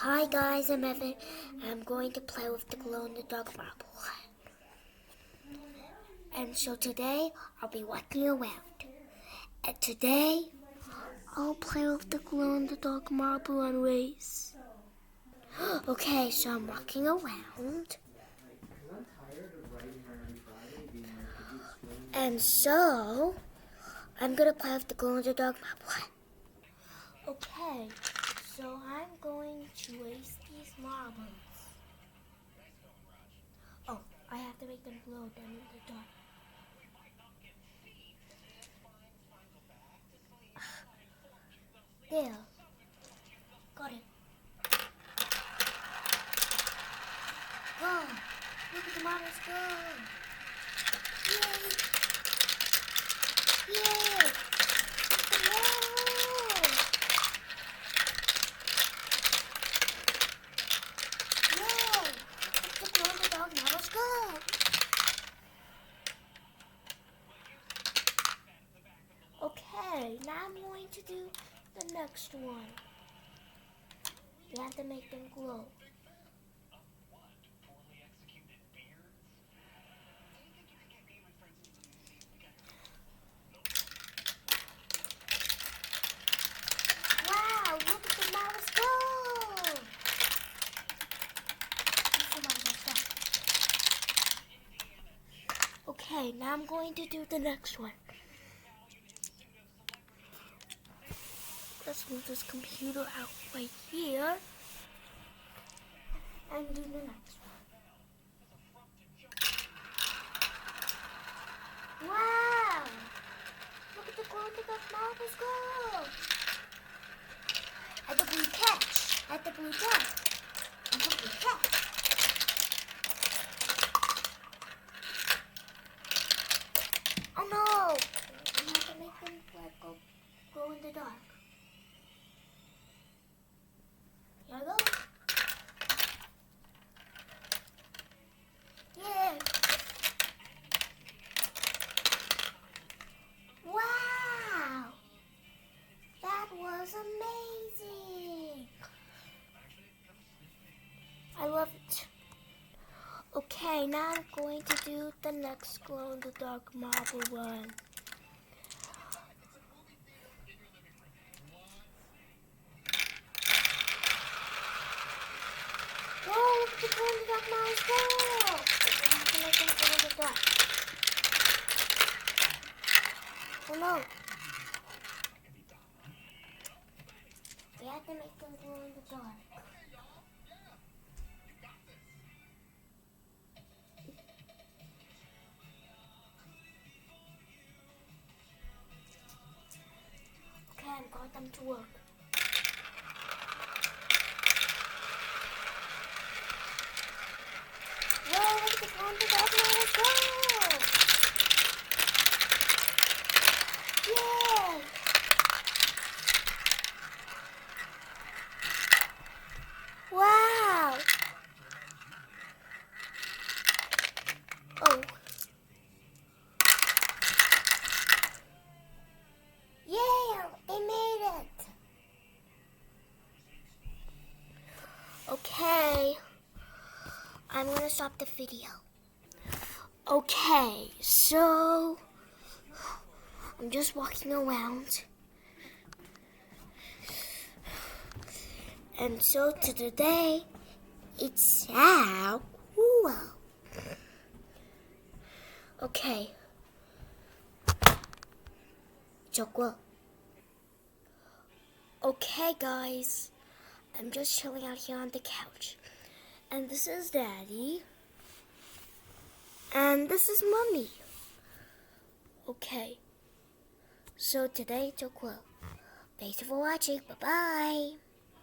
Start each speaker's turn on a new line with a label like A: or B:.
A: Hi guys, I'm Evan. I'm going to play with the glow-in-the-dark marble. And so today, I'll be walking around. And today, I'll play with the glow-in-the-dark marble and race. Okay, so I'm walking around. And so, I'm going to play with the glow-in-the-dark marble. Okay, so I'm going to race these marbles. Oh, I have to make them glow down in the dark. There. Got it. Go! Look at the marbles go! Yay! Yay! Whoa! Yay! Look at the dog marbles go! Okay, now I'm going to do the next one. You have to make them glow. Wow, look at the marbles go! Okay, now I'm going to do the next one. Let's move this computer out right here and do the next one. Wow! Look at the glow-in-the-dark marbles go! At the blue catch! At the blue catch! At the blue catch! Oh no! I have to make them glow in the dark. Here I go. Yeah. Wow. That was amazing. I love it. Okay, now I'm going to do the next glow-in-the-dark marble one. Whoa, look at the glow-in-the-dark marbles go! I have to make them glow-in-the-dark. Oh no! We have to make them glow-in-the-dark. Okay, I got them to work. Whoa, look at the glow-in-the-dark marbles go! Yeah! Wow! Oh. Yeah, they made it! Okay. I'm gonna stop the video. Okay, so I'm just walking around. And so today, it's how cool. Okay. Chocolate. Okay, guys. I'm just chilling out here on the couch. And this is Daddy. And this is Mommy. Okay. So today, Chocolate. Thanks for watching. Bye-bye.